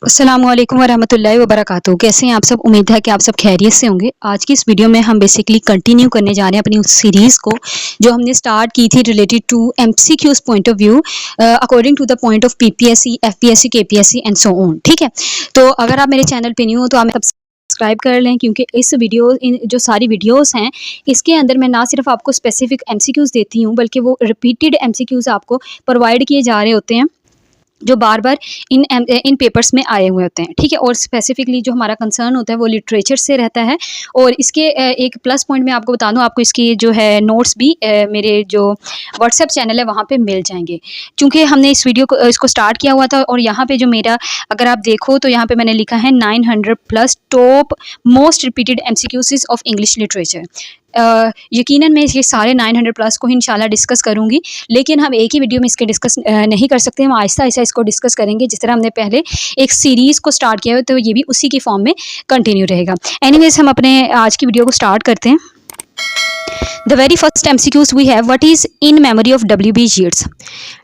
अस्सलामुअलैकुम वरहमतुल्लाहि वबरकातुहू। कैसे हैं आप सब? उम्मीद है कि आप सब खैरियत से होंगे। आज की इस वीडियो में हम बेसिकली कंटिन्यू करने जा रहे हैं अपनी उस सीरीज़ को जो हमने स्टार्ट की थी related to MCQs point of view according to the point of PPSC, FPSC, KPSC and so on. ठीक है, तो अगर आप मेरे चैनल पे न्यू हो तो आप सब्सक्राइब कर लें, क्योंकि इस वीडियो जो सारी वीडियोस हैं इसके अंदर मैं ना सिर्फ आपको स्पेसिफिक एमसीक्यूज देती हूँ बल्कि वो रिपीटेड एमसीक्यूज आपको प्रोवाइड किए जा रहे होते हैं जो बार बार इन पेपर्स में आए हुए होते हैं। ठीक है, और स्पेसिफिकली जो हमारा कंसर्न होता है वो लिटरेचर से रहता है। और इसके एक प्लस पॉइंट मैं आपको बता दूं, आपको इसकी जो है नोट्स भी मेरे जो व्हाट्सएप चैनल है वहाँ पे मिल जाएंगे। चूँकि हमने इस वीडियो को इसको स्टार्ट किया हुआ था और यहाँ पे जो मेरा अगर आप देखो तो यहाँ पे मैंने लिखा है 900+ top most repeated MCQs of English literature. यकीनन मैं ये सारे 900+ को इंशाल्लाह डिस्कस करूँगी, लेकिन हम एक ही वीडियो में इसके डिस्कस नहीं कर सकते। हम आहिस्ता आहिस्ता इसको डिस्कस करेंगे, जिस तरह हमने पहले एक सीरीज़ को स्टार्ट किया है तो ये भी उसी की फॉर्म में कंटिन्यू रहेगा। एनीवेज, हम अपने आज की वीडियो को स्टार्ट करते हैं। The very first MCQs we have, what is in memory of W.B. Yeats?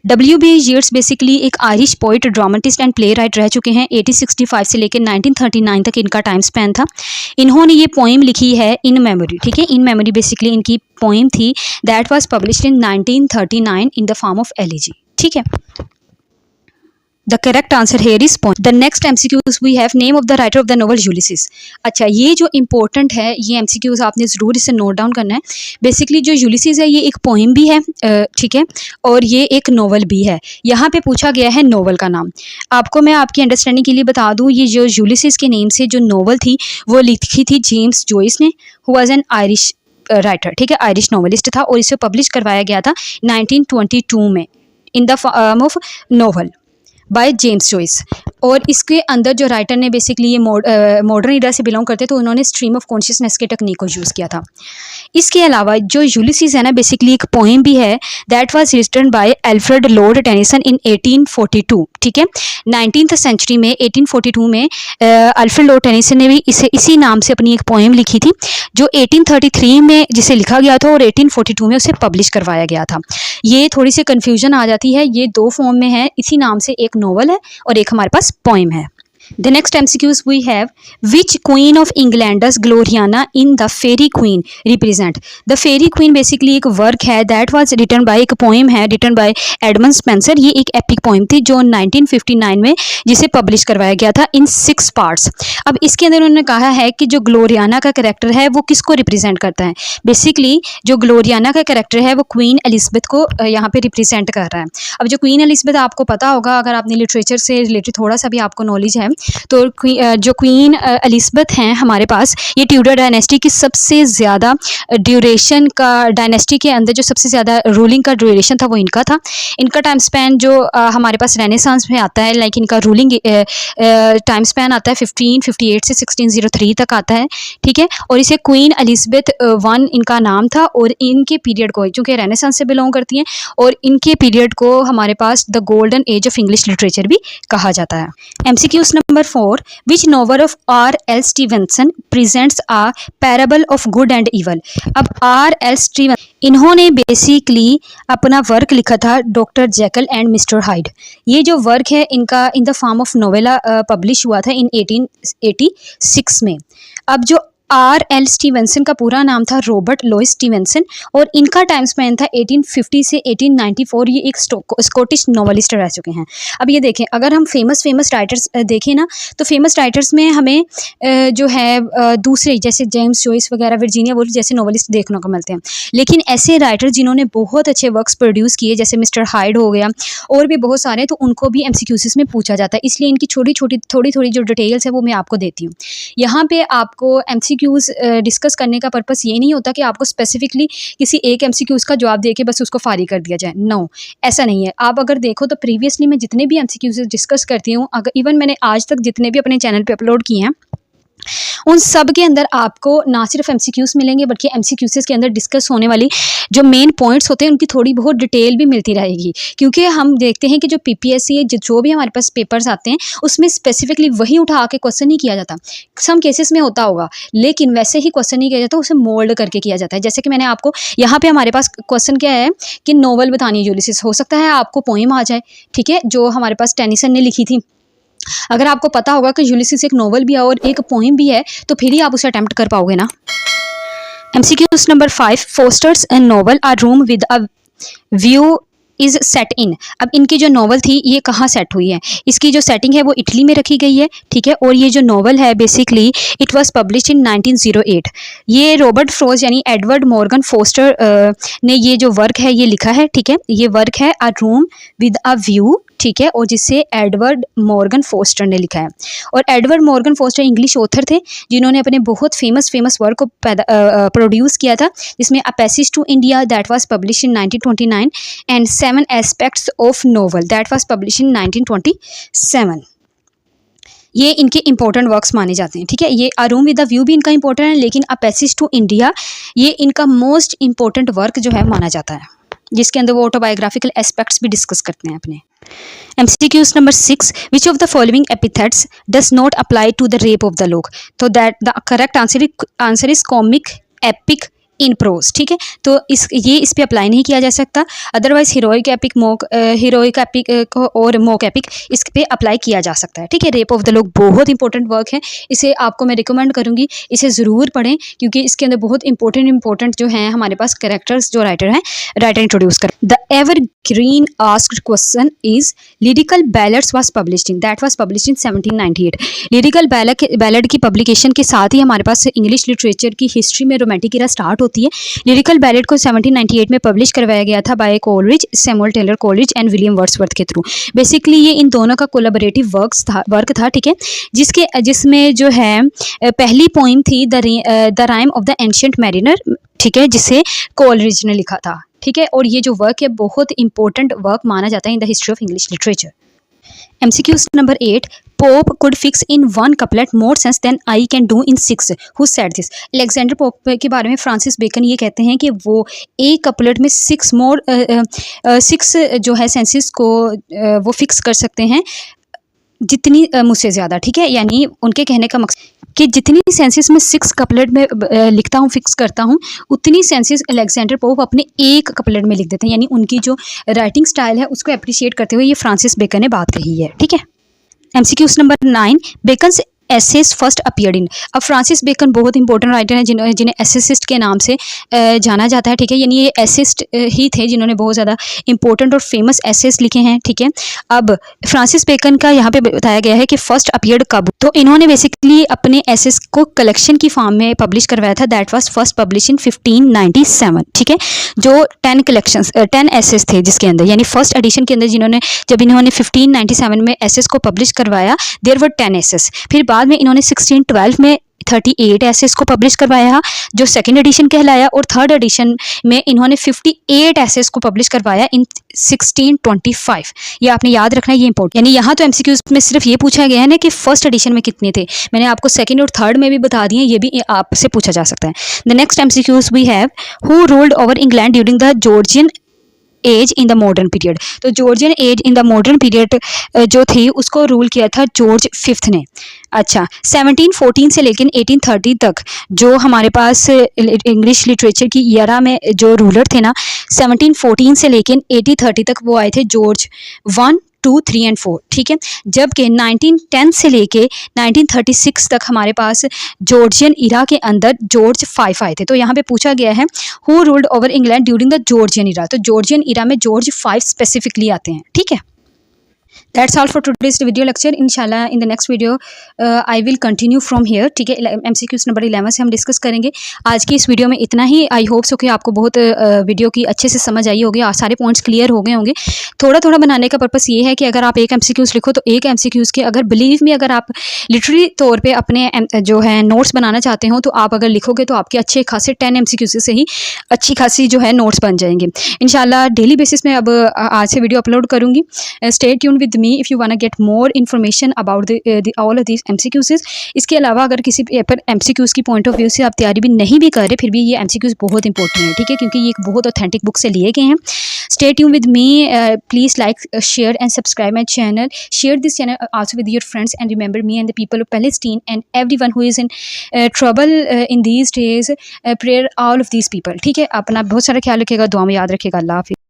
W.B. Yeats basically एक Irish poet, dramatist and playwright रह चुके हैं। 1865 से लेकर 1939 तक इनका टाइम स्पैन था। इन्होंने ये पोइम लिखी है इन मेमोरी। ठीक है, इन मेमोरी बेसिकली इनकी पोइम थी that was published in 1939 in the form of elegy. ठीक है, The correct answer here is point. The next MCQs we have, name of the writer of the novel Ulysses. अच्छा, ये जो important है ये MCQs आपने ज़रूर इसे नोट डाउन करना है। बेसिकली जो यूलिसीज है ये एक पोइम भी है, ठीक है, और ये एक नोवेल भी है। यहाँ पे पूछा गया है नोवेल का नाम। आपको मैं आपकी अंडरस्टैंडिंग के लिए बता दूँ, ये जो यूलिसीज के नेम से जो नोवेल थी वो लिखी थी जेम्स जॉयस ने, who was an Irish writer. ठीक है, आयरिश नोवेलिस्ट था और इसे पब्लिश करवाया गया था 1922 में in the form of novel by James Joyce. और इसके अंदर जो राइटर ने बेसिकली ये मॉडर्न इरा से बिलोंग करते तो उन्होंने स्ट्रीम ऑफ कॉन्शियसनेस के टेक्निक को यूज़ किया था। इसके अलावा जो यूलिसीज है ना बेसिकली एक पोइम भी है that was written by Alfred Lord Tennyson in 1842। ठीक है, 19th सेंचुरी में 1842 में अल्फ्रेड लॉर्ड टेनिसन ने भी इसी नाम से अपनी एक पोइम लिखी थी जो 1833 में जिसे लिखा गया था और 1842 में उसे पब्लिश करवाया गया था। ये थोड़ी सी कन्फ्यूजन आ जाती है, ये दो फॉर्म में है, इसी नाम से एक नोवेल है और एक हमारे पास पोइम है। The next MCQs we have, which queen of England's Gloriana in the Fairy Queen represent? The Fairy Queen basically एक वर्क है that was written by, एक पोइम है written by एडमंड स्पेंसर। ये एक एपिक पोइम थी जो 1959 में जिसे पब्लिश करवाया गया था इन 6 पार्ट्स। अब इसके अंदर उन्होंने कहा है कि जो ग्लोरियाना का कैरेक्टर है वो किसको रिप्रेजेंट करता है। बेसिकली जो ग्लोरियाना का कैरेक्टर है वो क्वीन एलिजबेथ को यहाँ पे रिप्रेजेंट कर रहा है। अब जो क्वीन एलिजबेथ आपको पता होगा, अगर आपने लिटरेचर से रिलेटेड थोड़ा सा भी आपको नॉलेज है, तो जो क्वीन एलिजबेथ हैं हमारे पास, ये ट्यूडर डायनेस्टी की सबसे ज़्यादा ड्यूरेशन का, डायनेस्टी के अंदर जो सबसे ज़्यादा रूलिंग का ड्यूरेशन था वो इनका था। इनका टाइम स्पैन जो हमारे पास रेनेसांस में आता है, लाइक इनका रूलिंग टाइम स्पैन आता है 1558 से 1603 तक आता है। ठीक है, और इसे क्वीन एलिजबेथ 1 इनका नाम था। और इनके पीरियड को, चूँकि रेनेसांस से बिलोंग करती हैं, और इनके पीरियड को हमारे पास the golden age of English literature भी कहा जाता है। MCQs number 4, which novel of R.L. Stevenson presents a parable of good and evil? अब R.L. Stevenson इन्होंने बेसिकली अपना वर्क लिखा था doctor Jekyll and mister hide. ये जो वर्क है इनका इन the form of novella publish हुआ था इन 1886 में। अब जो R.L. स्टीवेंसन का पूरा नाम था रॉबर्ट लुइस स्टीवेंसन और इनका टाइम स्पैन था 1850 से 1894। ये एक स्कॉटिश नॉवेलिस्ट रह चुके हैं। अब ये देखें, अगर हम फेमस राइटर्स देखें ना, तो फेमस राइटर्स में हमें जो है दूसरे जैसे जेम्स जॉयस वगैरह, वर्जीनिया वुल्फ जैसे नॉवेलिस्ट देखने को मिलते हैं। लेकिन ऐसे राइटर जिन्होंने बहुत अच्छे वर्क्स प्रोड्यूस किए, जैसे मिस्टर हाइड हो गया और भी बहुत सारे, तो उनको भी MCQs में पूछा जाता है। इसलिए इनकी थोड़ी थोड़ी जो डिटेल्स है वो मैं आपको देती हूँ। यहाँ पे आपको MCQs डिस्कस करने का पर्पस ये नहीं होता कि आपको स्पेसिफिकली किसी एक MCQs का जवाब देके बस उसको फारिग कर दिया जाए। नो, ऐसा नहीं है। आप अगर देखो तो प्रीवियसली मैं जितने भी MCQs डिस्कस करती हूँ, अगर इवन मैंने आज तक जितने भी अपने चैनल पे अपलोड किए हैं, उन सब के अंदर आपको ना सिर्फ MCQs मिलेंगे बल्कि MCQs के अंदर डिस्कस होने वाली जो मेन पॉइंट्स होते हैं उनकी थोड़ी बहुत डिटेल भी मिलती रहेगी। क्योंकि हम देखते हैं कि जो PPSC जो भी हमारे पास पेपर्स आते हैं उसमें स्पेसिफिकली वही उठा के क्वेश्चन नहीं किया जाता। सम केसेस में होता होगा लेकिन वैसे ही क्वेश्चन नहीं किया जाता, उसे मोल्ड करके किया जाता है। जैसे कि मैंने आपको यहाँ पे हमारे पास क्वेश्चन क्या है कि नोवेल बतानी है यूलिसिस, हो सकता है आपको पोइम आ जाए, ठीक है, जो हमारे पास टेनिसन ने लिखी थी अगर आपको पता होगा कि यूलिसिस एक नॉवल भी है और एक पोइम भी है तो फिर ही आप उसे अटेम्प्ट कर पाओगे ना। MCQs number 5, Forster's and novel are room with a view is set in. अब इनकी जो नॉवल थी ये कहाँ सेट हुई है, इसकी जो सेटिंग है वो इटली में रखी गई है, ठीक है। और ये जो नॉवल है बेसिकली इट वाज पब्लिश इन 1908। ये रॉबर्ट फ्रोस्ट यानी एडवर्ड मॉर्गन फोस्टर ने ये जो वर्क है ये लिखा है, ठीक है। ये वर्क है अ रूम विद अ व्यू, ठीक है, और जिसे एडवर्ड मॉर्गन फोस्टर ने लिखा है। और Edward Morgan Foster English author थे जिन्होंने अपने बहुत फेमस वर्क को प्रोड्यूस किया था, जिसमें a passage to India that was publish in 1929 and 7 aspects of novel that was publish in 1927। ये इनके इंपॉर्टेंट वर्क्स माने जाते हैं, ठीक है। ये अ रूम विद द व्यू भी इनका इंपॉर्टेंट है, लेकिन अ पैसेज टू इंडिया ये इनका मोस्ट इंपॉर्टेंट वर्क जो है माना जाता है, जिसके अंदर वो ऑटोबायोग्राफिकल एस्पेक्ट्स भी डिस्कस करते हैं अपने। MCQs number 6, which of the following epithets does not apply to the rape of the lock? तो that the correct answer is comic, epic, in prose, ठीक है। तो इस पे अप्लाई नहीं किया जा सकता, otherwise heroic epic, heroic epic और मोक एपिक इस पे अप्लाई किया जा सकता है, ठीक है। रेप ऑफ द लॉक बहुत इंपॉर्टेंट वर्क है, इसे आपको मैं रिकमेंड करूंगी, इसे ज़रूर पढ़ें क्योंकि इसके अंदर बहुत इंपॉर्टेंट जो हैं हमारे पास कैरेक्टर्स जो राइटर इंट्रोड्यूस कर। The ever green asked question is lyrical ballads was published in, that was published in 1798। Lyrical ballad की पब्लिकेशन के साथ ही हमारे पास इंग्लिश लिटरेचर की हिस्ट्री में रोमांटिक एरा स्टार्ट होती है। लिरिकल बैलेड को 1798 में पब्लिश करवाया गया था by Coleridge, Samuel Taylor Coleridge and William Wordsworth के थ्रू। बेसिकली ये इन दोनों का कोलैबोरेटिव वर्क था, ठीक है, जिसमें जो है पहली पोइम थी the rhyme of the ancient mariner, ठीक है, जिसे कोलरिज ने लिखा था, ठीक है। और ये जो वर्क है बहुत इंपॉर्टेंट वर्क माना जाता है in the history of English literature. MCQs number 8, Pope could fix in one couplet more sense than I can do in 6. Who said this? Alexander pope के बारे में फ्रांसिस बेकन ये कहते हैं कि वो एक कपलेट में 6 जो है सेंसेस को वो फिक्स कर सकते हैं जितनी मुझसे ज़्यादा, ठीक है। यानी उनके कहने का मकसद कि जितनी सेंसेस में 6 कपलेट में लिखता हूँ, फिक्स करता हूँ, उतनी सेंसेस अलेक्जेंडर पोप अपने एक कपलेट में लिख देते हैं। यानी उनकी जो राइटिंग स्टाइल है उसको अप्रिशिएट करते हुए ये फ्रांसिस बेकन ने बात कही है, ठीक है। MCQs number 9, Bacon's essays first appeared in. अब फ्रांसिस बेकन बहुत इंपॉर्टेंट राइटर हैं जिन्हें एसेसिस्ट के नाम से जाना जाता है, ठीक है। यानी ये एसेस्ट ही थे जिन्होंने बहुत ज़्यादा इंपॉर्टेंट और फेमस एसेस लिखे हैं, ठीक है। अब फ्रांसिस बेकन का यहाँ पे बताया गया है कि फर्स्ट अपीयर्ड कब, तो इन्होंने बेसिकली अपने एसेस को कलेक्शन की फॉर्म में पब्लिश करवाया था, that was first publish in 1597, ठीक है। जो 10 एसेस थे जिसके अंदर, यानी फर्स्ट एडिशन के अंदर जब इन्होंने 1597 में एसेस को पब्लिश करवाया, देयर वर 10 एसेस। फिर बाद में इन्होंने 1612 में 38 एसेस को पब्लिश करवाया जो सेकंड एडिशन कहलाया, और थर्ड एडिशन में इन्होंने 58 एसेस को पब्लिश करवाया इन 1625। ये आपने याद रखना है, ये इंपॉर्टेंट। यानी यहाँ तो एमसीक्यूज में सिर्फ ये पूछा गया है ना कि फर्स्ट एडिशन में कितने थे, मैंने आपको सेकंड और थर्ड में भी बता दिए, ये भी आपसे पूछा जा सकता है। The next MCQs we have, who ruled over England during the Georgian age in the modern period. तो Georgian age in the modern period जो थी उसको रूल किया था जॉर्ज फिफ्थ ने। अच्छा, 1714 से लेकिन 1830 तक जो हमारे पास इंग्लिश लिटरेचर की ईरा में जो रूलर थे ना, 1714 से लेकिन 1830 तक वो आए थे जॉर्ज 1, 2, 3 एंड 4, ठीक है। जबकि 1910 से लेके 1936 तक हमारे पास जॉर्जियन इरा के अंदर जॉर्ज 5 आए थे। तो यहाँ पे पूछा गया है who ruled over England during the Georgian era, तो जॉर्जियन इरा में जॉर्ज 5 स्पेसिफिकली आते हैं, ठीक है। That's all for today's video lecture. इंशाल्लाह in the next video I will continue from here, ठीक है। MCQs नंबर 11 से हम डिस्कस करेंगे। आज की इस वीडियो में इतना ही। आई होप सो कि आपको बहुत वीडियो की अच्छे से समझ आई होगी, सारे पॉइंट्स क्लियर हो गए होंगे। थोड़ा थोड़ा बनाने का पर्पस ये है कि अगर आप एक MCQs लिखो तो एक MCQs के अगर बिलीव में अगर आप लिटरली तौर पर अपने जो है नोट्स बनाना चाहते हो तो आप अगर लिखोगे तो आपके अच्छे खासे 10 MCQs से ही अच्छी खासी जो है नोट्स बन जाएंगे इंशाल्लाह। डेली बेसिस में अब आज से वीडियो अपलोड करूँगी। Stay tuned with me if you wanna get more information about the all of these MCQs। इसके अलावा अगर किसी पेपर MCQs की पॉइंट ऑफ व्यू से आप तैयारी भी नहीं भी कर रहे, फिर भी ये MCQs बहुत इंपॉर्टेंट है, ठीक है, क्योंकि ये एक बहुत ऑथेंटिक बुक से लिए गए हैं। Stay tune with me, please like, share and subscribe my channel, share this channel also with your friends and remember me and the people of Palestine and everyone who is in trouble in these days, prayer all of these people, ठीक है। अपना बहुत सारा ख्याल रखिएगा, दुआ में याद रखिएगा। अल्लाह हाफिज़।